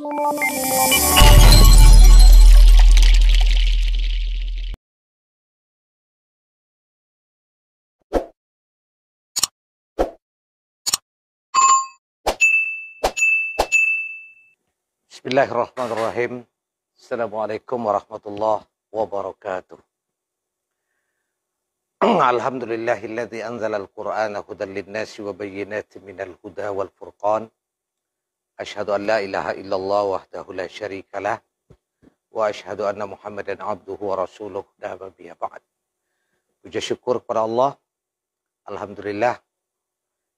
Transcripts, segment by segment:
Bismillahirrahmanirrahim. Assalamualaikum warahmatullahi wabarakatuh. Alhamdulillahilladzi anzala al-Qur'ana hudan lin-nasi wa bayyinatin minal huda wal furqan. Asyhadu an la ilaha illallah wahdahu la syarikalah wa asyhadu anna Muhammadan abduhu wa rasuluh la nabiyya ba'd. Puja syukur kepada Allah. Alhamdulillah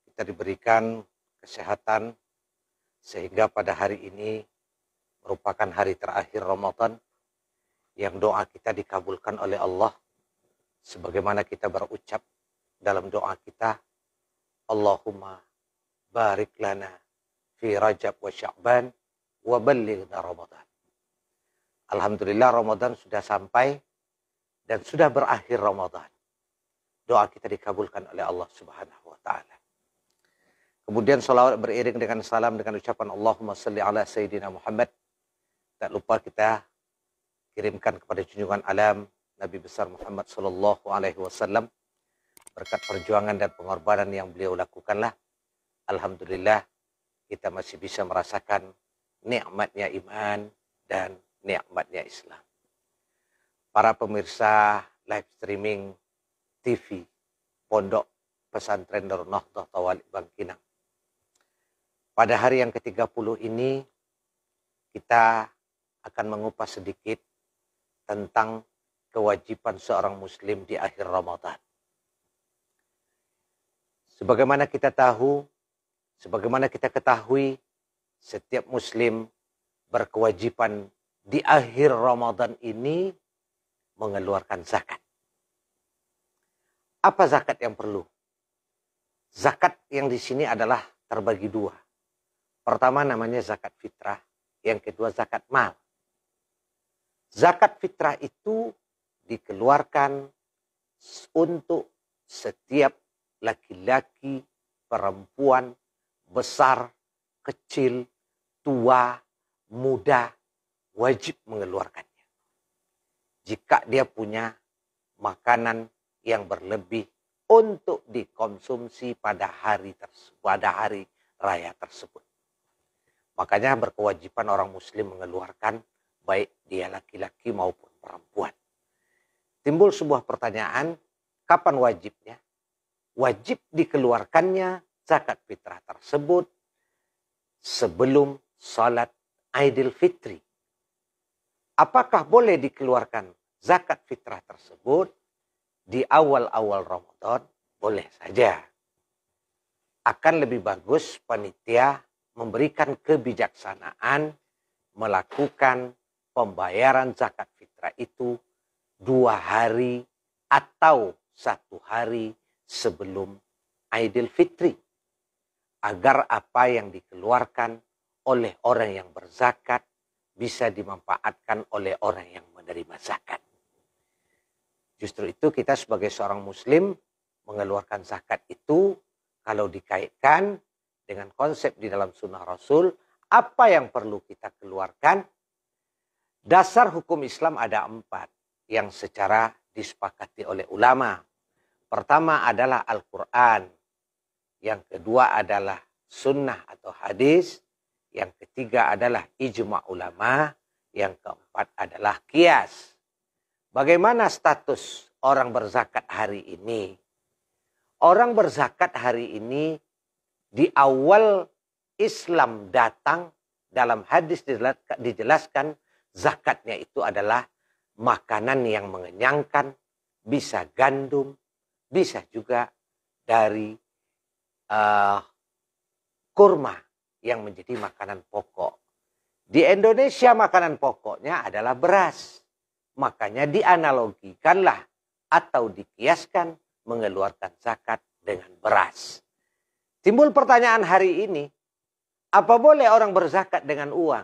kita diberikan kesehatan sehingga pada hari ini merupakan hari terakhir Ramadan yang doa kita dikabulkan oleh Allah. Sebagaimana kita berucap dalam doa kita, Allahumma barik lana fi Rajab wa Sya'ban wa ballighna Ramadan. Alhamdulillah Ramadan sudah sampai dan sudah berakhir Ramadan. Doa kita dikabulkan oleh Allah Subhanahu wa taala. Kemudian salawat beriring dengan salam dengan ucapan Allahumma salli ala Sayyidina Muhammad. Tak lupa kita kirimkan kepada junjungan alam Nabi besar Muhammad sallallahu alaihi wasallam. Berkat perjuangan dan pengorbanan yang beliau lakukanlah, alhamdulillah kita masih bisa merasakan nikmatnya iman dan nikmatnya Islam. Para pemirsa live streaming TV Pondok Pesantren Darun Nahdhah Tawalik Bangkinang. Pada hari yang ke-30 ini kita akan mengupas sedikit tentang kewajiban seorang muslim di akhir Ramadan. Sebagaimana kita ketahui, setiap muslim berkewajiban di akhir Ramadan ini mengeluarkan zakat. Apa zakat yang perlu? Zakat yang di sini adalah terbagi dua. Pertama namanya zakat fitrah, yang kedua zakat mal. Zakat fitrah itu dikeluarkan untuk setiap laki-laki, perempuan, besar, kecil, tua, muda, wajib mengeluarkannya. Jika dia punya makanan yang berlebih untuk dikonsumsi pada hari raya tersebut. Makanya berkewajiban orang muslim mengeluarkan baik dia laki-laki maupun perempuan. Timbul sebuah pertanyaan, kapan wajibnya? Wajib dikeluarkannya zakat fitrah tersebut sebelum salat Idul Fitri. Apakah boleh dikeluarkan zakat fitrah tersebut di awal-awal Ramadan? Boleh saja. Akan lebih bagus panitia memberikan kebijaksanaan melakukan pembayaran zakat fitrah itu 2 hari atau 1 hari sebelum Idul Fitri. Agar apa yang dikeluarkan oleh orang yang berzakat bisa dimanfaatkan oleh orang yang menerima zakat. Justru itu kita sebagai seorang muslim mengeluarkan zakat itu kalau dikaitkan dengan konsep di dalam sunnah Rasul, apa yang perlu kita keluarkan? Dasar hukum Islam ada 4 yang secara disepakati oleh ulama. Pertama adalah Al-Quran. Yang kedua adalah sunnah atau hadis. Yang ketiga adalah ijma' ulama. Yang keempat adalah qiyas. Bagaimana status orang berzakat hari ini? Orang berzakat hari ini di awal Islam datang, dalam hadis dijelaskan zakatnya itu adalah makanan yang mengenyangkan, bisa gandum, bisa juga dari kurma yang menjadi makanan pokok. Di Indonesia makanan pokoknya adalah beras. Makanya dianalogikanlah atau dikiaskan mengeluarkan zakat dengan beras. Timbul pertanyaan hari ini, apa boleh orang berzakat dengan uang?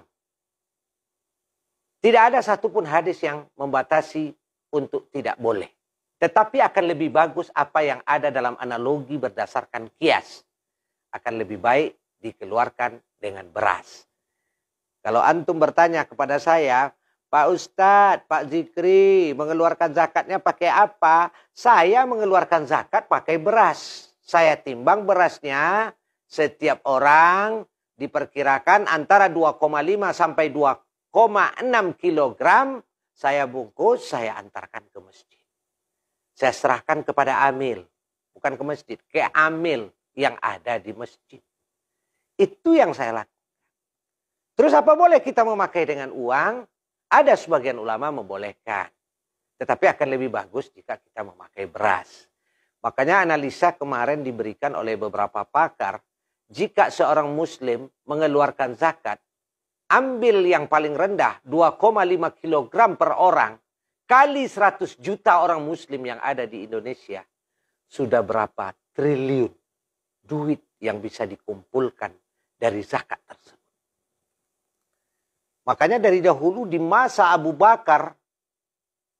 Tidak ada satupun hadis yang membatasi untuk tidak boleh. Tetapi akan lebih bagus apa yang ada dalam analogi berdasarkan kias. Akan lebih baik dikeluarkan dengan beras. Kalau antum bertanya kepada saya, Pak Ustadz, Pak Zikri, mengeluarkan zakatnya pakai apa? Saya mengeluarkan zakat pakai beras. Saya timbang berasnya, setiap orang diperkirakan antara 2,5 sampai 2,6 kilogram. Saya bungkus, saya antarkan ke masjid. Saya serahkan kepada amil. Bukan ke masjid, ke amil yang ada di masjid. Itu yang saya lakukan. Terus apa boleh kita memakai dengan uang? Ada sebagian ulama membolehkan. Tetapi akan lebih bagus jika kita memakai beras. Makanya analisa kemarin diberikan oleh beberapa pakar. Jika seorang muslim mengeluarkan zakat, ambil yang paling rendah 2,5 kilogram per orang. Kali 100 juta orang muslim yang ada di Indonesia. Sudah berapa triliun duit yang bisa dikumpulkan dari zakat tersebut. Makanya dari dahulu di masa Abu Bakar,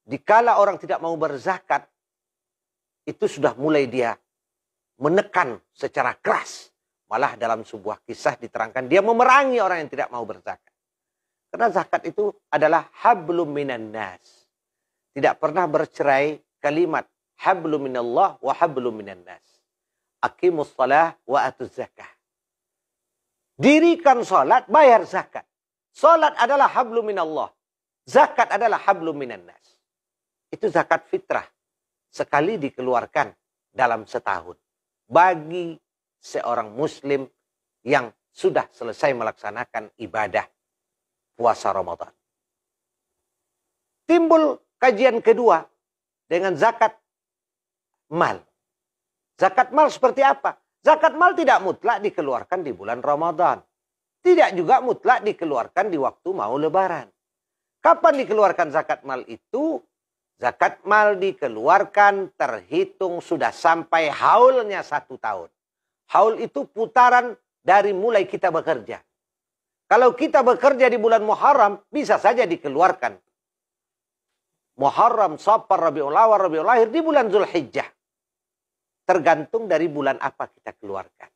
dikala orang tidak mau berzakat, itu sudah mulai dia menekan secara keras. Malah dalam sebuah kisah diterangkan dia memerangi orang yang tidak mau berzakat. Karena zakat itu adalah hablum minan nas. Tidak pernah bercerai kalimat hablum minallah wa hablum minan nas. Aqimus shalah wa atuz zakah. Dirikan salat, bayar zakat. Salat adalah hablum minallah. Zakat adalah hablum minan nas. Itu zakat fitrah. Sekali dikeluarkan dalam setahun. Bagi seorang muslim yang sudah selesai melaksanakan ibadah puasa Ramadan. Timbul kajian kedua dengan zakat mal. Zakat mal seperti apa? Zakat mal tidak mutlak dikeluarkan di bulan Ramadan. Tidak juga mutlak dikeluarkan di waktu mau lebaran. Kapan dikeluarkan zakat mal itu? Zakat mal dikeluarkan terhitung sudah sampai haulnya 1 tahun. Haul itu putaran dari mulai kita bekerja. Kalau kita bekerja di bulan Muharram, bisa saja dikeluarkan. Muharram, Safar, Rabiul Awal, Rabiul Akhir di bulan Zulhijjah. Tergantung dari bulan apa kita keluarkan.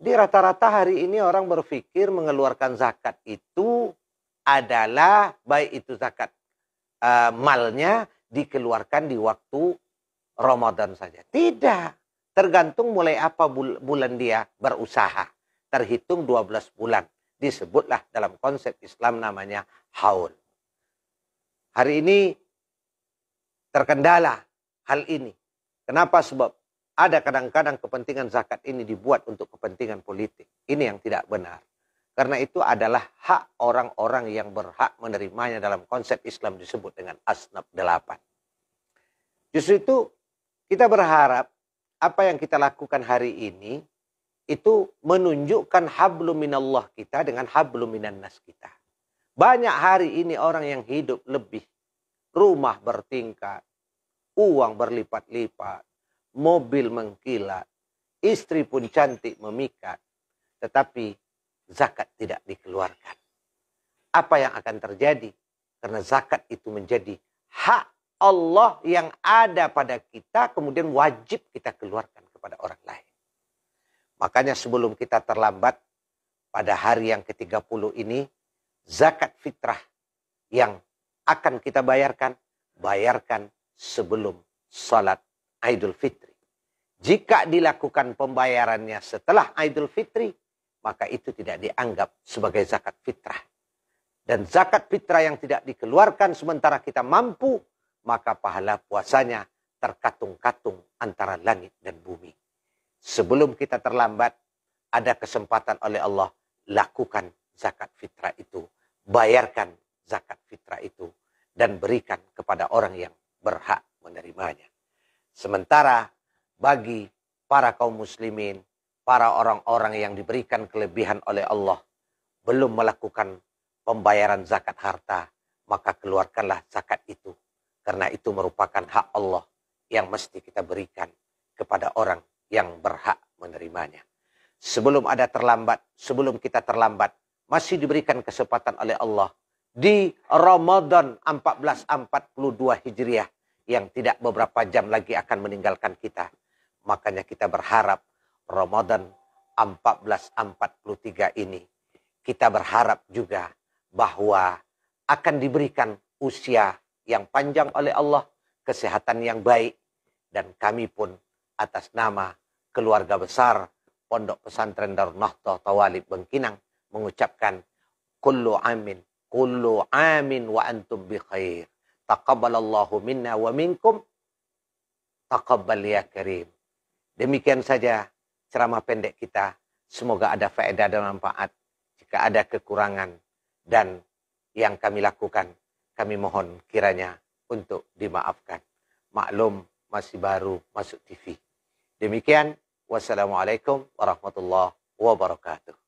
Di rata-rata hari ini orang berpikir mengeluarkan zakat itu adalah baik itu zakat malnya dikeluarkan di waktu Ramadan saja. Tidak. Tergantung mulai apa bulan dia berusaha. Terhitung 12 bulan. Disebutlah dalam konsep Islam namanya haul. Hari ini terkendala hal ini. Kenapa? Sebab ada kadang-kadang kepentingan zakat ini dibuat untuk kepentingan politik. Ini yang tidak benar. Karena itu adalah hak orang-orang yang berhak menerimanya dalam konsep Islam disebut dengan Asnaf 8. Justru itu kita berharap apa yang kita lakukan hari ini itu menunjukkan hablum minallah kita dengan hablum minan nas kita. Banyak hari ini orang yang hidup lebih. Rumah bertingkat, uang berlipat-lipat, mobil mengkilat, istri pun cantik memikat, tetapi zakat tidak dikeluarkan. Apa yang akan terjadi? Karena zakat itu menjadi hak Allah yang ada pada kita, kemudian wajib kita keluarkan kepada orang lain. Makanya sebelum kita terlambat, pada hari yang ke-30 ini, zakat fitrah yang akan kita bayarkan sebelum salat Idul Fitri. Jika dilakukan pembayarannya setelah Idul Fitri, maka itu tidak dianggap sebagai zakat fitrah. Dan zakat fitrah yang tidak dikeluarkan sementara kita mampu, maka pahala puasanya terkatung-katung antara langit dan bumi. Sebelum kita terlambat, ada kesempatan oleh Allah, lakukan zakat fitrah itu. Bayarkan zakat fitrah itu. Dan berikan kepada orang yang berhak menerimanya. Sementara bagi para kaum muslimin, para orang-orang yang diberikan kelebihan oleh Allah, belum melakukan pembayaran zakat harta, maka keluarkanlah zakat itu. Karena itu merupakan hak Allah yang mesti kita berikan kepada orang yang berhak menerimanya. Sebelum kita terlambat, masih diberikan kesempatan oleh Allah di Ramadan 1442 Hijriah yang tidak beberapa jam lagi akan meninggalkan kita. Makanya kita berharap Ramadan 1443 ini kita berharap juga bahwa akan diberikan usia yang panjang oleh Allah, kesehatan yang baik, dan kami pun atas nama keluarga besar Pondok Pesantren Darun Nahdhah Tawalib Bengkinang mengucapkan kullu amin wa antum bi khair. Taqabbalallahu minna wa minkum. Taqabbal ya karim. Demikian saja ceramah pendek kita. Semoga ada faedah dan manfaat. Jika ada kekurangan dan yang kami lakukan, kami mohon kiranya untuk dimaafkan. Maklum masih baru masuk TV. Demikian, wassalamualaikum warahmatullahi wabarakatuh.